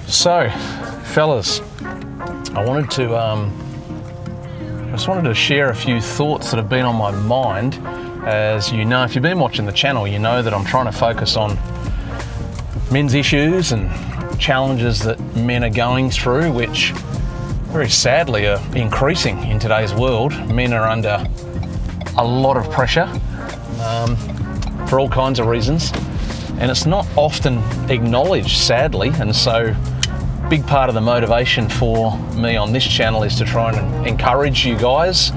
So, fellas, I just wanted to share a few thoughts that have been on my mind. As you know, if you've been watching the channel, you know that I'm trying to focus on men's issues and challenges that men are going through, which very sadly are increasing in today's world. Men are under a lot of pressure for all kinds of reasons, and it's not often acknowledged, sadly. And so big part of the motivation for me on this channel is to try and encourage you guys,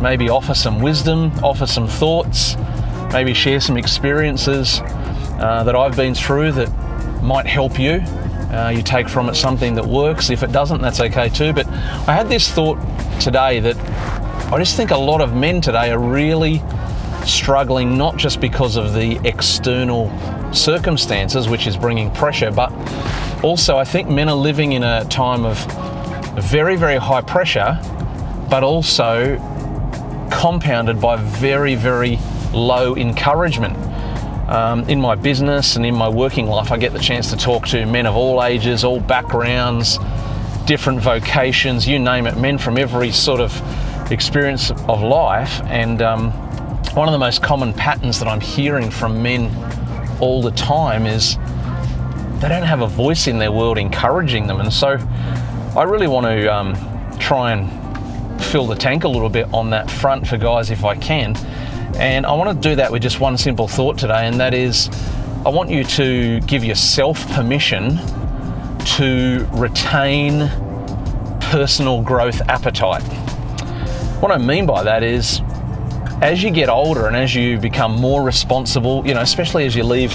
maybe offer some wisdom, offer some thoughts, maybe share some experiences that I've been through that might help you. You take from it something that works. If it doesn't, that's okay too. But I had this thought today that I just think a lot of men today are really struggling, not just because of the external circumstances, which is bringing pressure, but also I think men are living in a time of very, very high pressure, but also compounded by very, very low encouragement. In my business and in my working life, I get the chance to talk to men of all ages, all backgrounds, different vocations, you name it, men from every sort of experience of life. And one of the most common patterns that I'm hearing from men all the time is they don't have a voice in their world encouraging them. And so I really want to try and fill the tank a little bit on that front for guys if I can. And I want to do that with just one simple thought today, and that is I want you to give yourself permission to retain personal growth appetite. What I mean by that is, as you get older and as you become more responsible, especially as you leave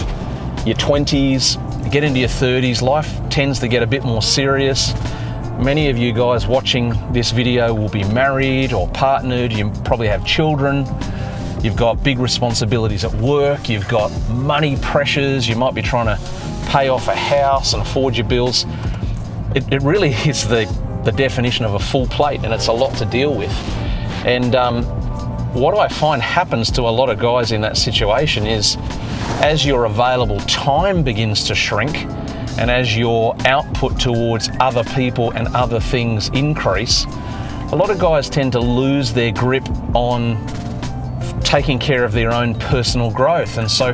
your 20s, get into your 30s, life tends to get a bit more serious. Many of you guys watching this video will be married or partnered, you probably have children. You've got big responsibilities at work, you've got money pressures, you might be trying to pay off a house and afford your bills. It really is the definition of a full plate, and it's a lot to deal with. And what I find happens to a lot of guys in that situation is, as your available time begins to shrink, and as your output towards other people and other things increase, a lot of guys tend to lose their grip on taking care of their own personal growth, and so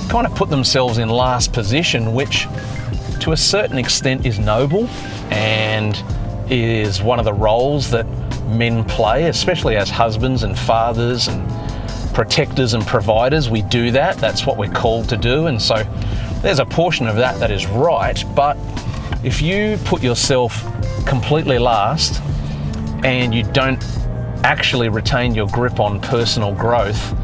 kind of put themselves in last position, which to a certain extent is noble and is one of the roles that men play, especially as husbands and fathers and protectors and providers. We do that. That's what we're called to do. And so there's a portion of that is right. But if you put yourself completely last and you don't actually retain your grip on personal growth,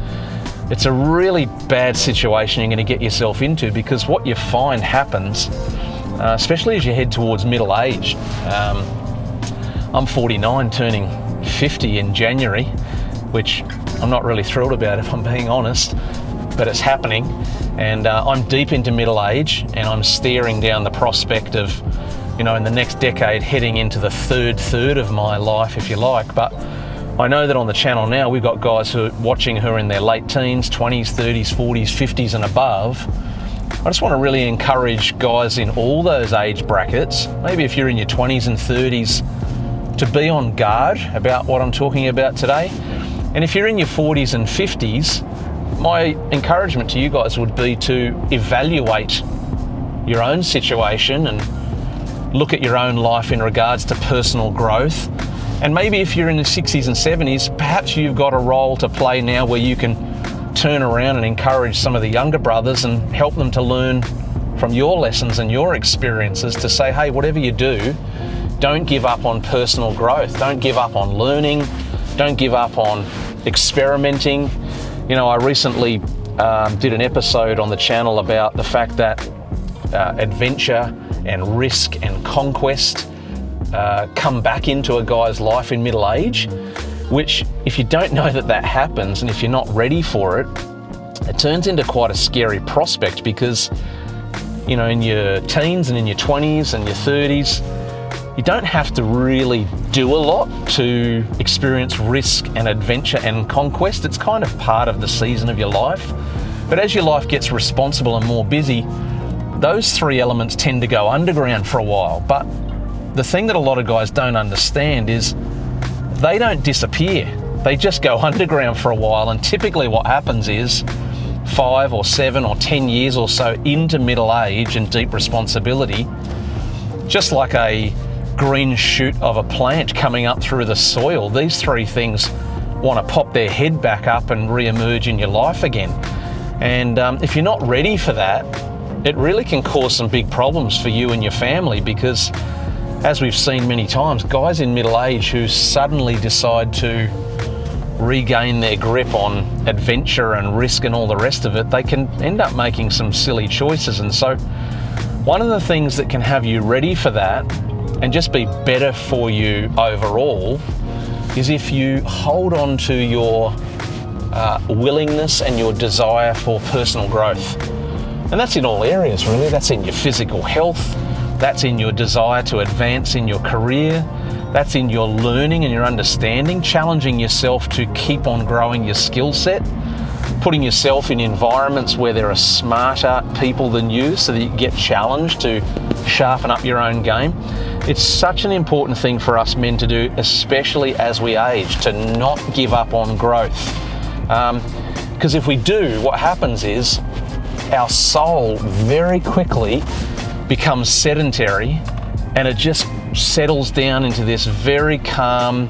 it's a really bad situation you're going to get yourself into, because what you find happens, especially as you head towards middle age. I'm 49, turning 50 in January, which I'm not really thrilled about, if I'm being honest, but it's happening. And I'm deep into middle age, and I'm staring down the prospect of, in the next decade, heading into the third of my life, if you like. But I know that on the channel now, we've got guys who are watching who are in their late teens, 20s, 30s, 40s, 50s and above. I just want to really encourage guys in all those age brackets, maybe if you're in your 20s and 30s, to be on guard about what I'm talking about today. And if you're in your 40s and 50s, my encouragement to you guys would be to evaluate your own situation and look at your own life in regards to personal growth. And maybe if you're in the 60s and 70s, perhaps you've got a role to play now where you can turn around and encourage some of the younger brothers and help them to learn from your lessons and your experiences, to say, hey, whatever you do, don't give up on personal growth. Don't give up on learning. Don't give up on experimenting. I recently did an episode on the channel about the fact that adventure and risk and conquest come back into a guy's life in middle age, which, if you don't know that happens and if you're not ready for it, it turns into quite a scary prospect, because in your teens and in your 20s and your 30s, you don't have to really do a lot to experience risk and adventure and conquest. It's kind of part of the season of your life. But as your life gets responsible and more busy, those three elements tend to go underground for a while. But the thing that a lot of guys don't understand is they don't disappear. They just go underground for a while, and typically what happens is 5 or 7 or 10 years or so into middle age and deep responsibility, just like a green shoot of a plant coming up through the soil, these three things want to pop their head back up and re-emerge in your life again. And if you're not ready for that, it really can cause some big problems for you and your family, because as we've seen many times, guys in middle age who suddenly decide to regain their grip on adventure and risk and all the rest of it, they can end up making some silly choices. And so one of the things that can have you ready for that and just be better for you overall is if you hold on to your willingness and your desire for personal growth. And that's in all areas, really. That's in your physical health, that's in your desire to advance in your career, that's in your learning and your understanding, challenging yourself to keep on growing your skill set, putting yourself in environments where there are smarter people than you so that you get challenged to sharpen up your own game. It's such an important thing for us men to do, especially as we age, to not give up on growth. Because if we do, what happens is our soul very quickly becomes sedentary, and it just settles down into this very calm,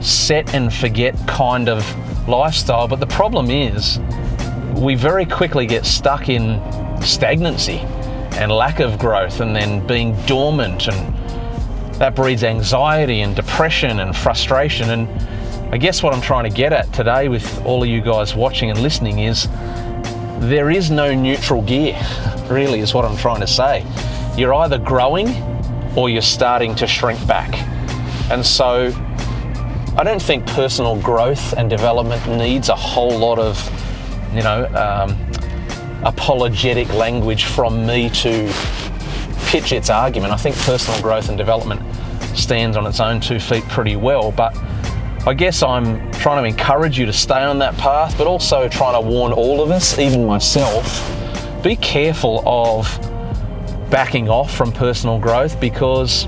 set and forget kind of lifestyle. But the problem is we very quickly get stuck in stagnancy and lack of growth, and then being dormant, and that breeds anxiety and depression and frustration. And I guess what I'm trying to get at today with all of you guys watching and listening is there is no neutral gear, really, is what I'm trying to say. You're either growing or you're starting to shrink back. And so I don't think personal growth and development needs a whole lot of, apologetic language from me to pitch its argument. I think personal growth and development stands on its own 2 feet pretty well, but I guess I'm trying to encourage you to stay on that path, but also trying to warn all of us, even myself, be careful of backing off from personal growth, because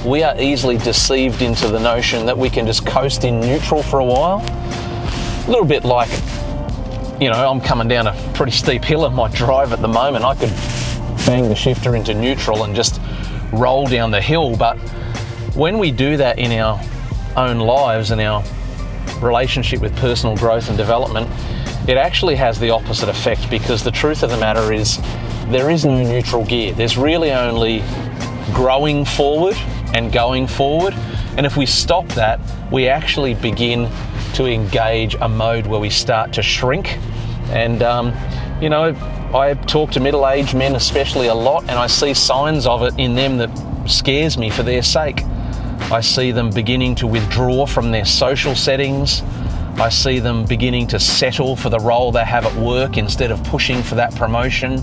we are easily deceived into the notion that we can just coast in neutral for a while. A little bit like, I'm coming down a pretty steep hill in my drive at the moment. I could bang the shifter into neutral and just roll down the hill. But when we do that in our own lives and our relationship with personal growth and development, it actually has the opposite effect, because the truth of the matter is there is no neutral gear. There's really only growing forward and going forward. And if we stop that, we actually begin to engage a mode where we start to shrink. And, I talk to middle-aged men especially a lot, and I see signs of it in them that scares me for their sake. I see them beginning to withdraw from their social settings. I see them beginning to settle for the role they have at work instead of pushing for that promotion.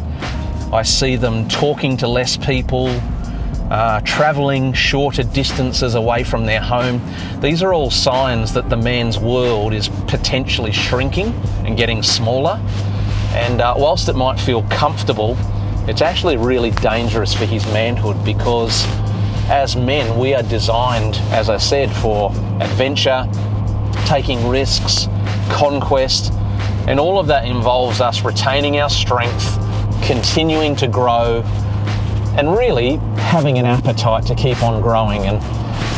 I see them talking to less people, traveling shorter distances away from their home. These are all signs that the man's world is potentially shrinking and getting smaller. And whilst it might feel comfortable, it's actually really dangerous for his manhood, because as men, we are designed, as I said, for adventure, taking risks, conquest, and all of that involves us retaining our strength, continuing to grow, and really having an appetite to keep on growing. And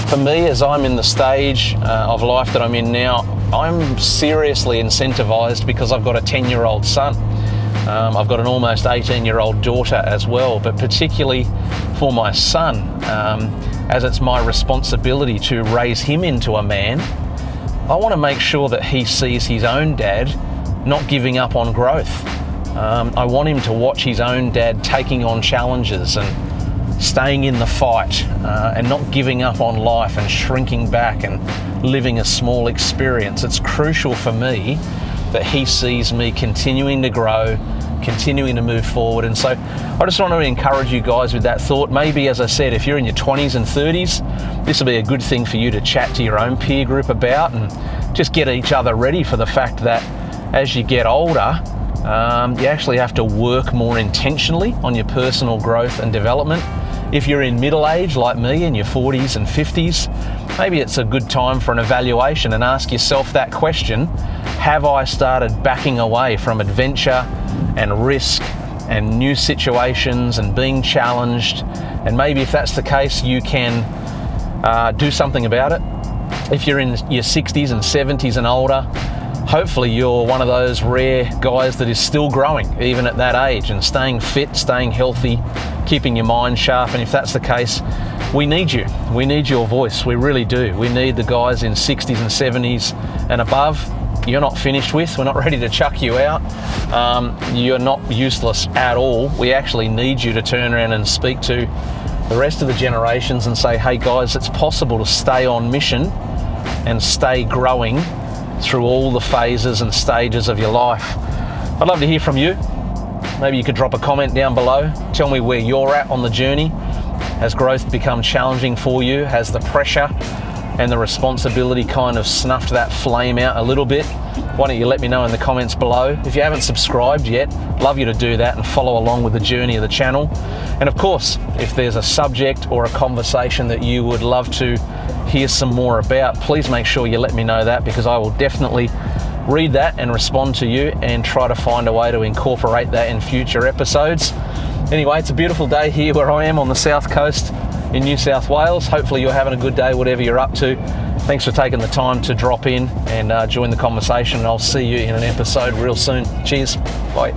for me, as I'm in the stage of life that I'm in now, I'm seriously incentivized because I've got a 10-year-old son. I've got an almost 18-year-old daughter as well, but particularly for my son, as it's my responsibility to raise him into a man, I want to make sure that he sees his own dad not giving up on growth. I want him to watch his own dad taking on challenges and staying in the fight, and not giving up on life and shrinking back and living a small experience. It's crucial for me that he sees me continuing to grow, continuing to move forward. And so I just want to encourage you guys with that thought. Maybe, as I said, if you're in your 20s and 30s, this will be a good thing for you to chat to your own peer group about, and just get each other ready for the fact that as you get older, You actually have to work more intentionally on your personal growth and development. If you're in middle age like me, in your 40s and 50s, maybe it's a good time for an evaluation and ask yourself that question: have I started backing away from adventure and risk and new situations and being challenged? And maybe if that's the case, you can do something about it. If you're in your 60s and 70s and older, hopefully you're one of those rare guys that is still growing even at that age and staying fit, staying healthy, keeping your mind sharp. And if that's the case, we need you. We need your voice. We really do. We need the guys in 60s and 70s and above. You're not finished with. We're not ready to chuck you out. You're not useless at all. We actually need you to turn around and speak to the rest of the generations and say, hey guys, it's possible to stay on mission and stay growing through all the phases and stages of your life. I'd love to hear from you. Maybe you could drop a comment down below. Tell me where you're at on the journey. Has growth become challenging for you? Has the pressure and the responsibility kind of snuffed that flame out a little bit? Why don't you let me know in the comments below. If you haven't subscribed yet, love you to do that and follow along with the journey of the channel. And of course, if there's a subject or a conversation that you would love to hear some more about, please make sure you let me know that, because I will definitely read that and respond to you and try to find a way to incorporate that in future episodes. Anyway, it's a beautiful day here where I am on the south coast in New South Wales. Hopefully you're having a good day, whatever you're up to. Thanks for taking the time to drop in and join the conversation. I'll see you in an episode real soon. Cheers. Bye.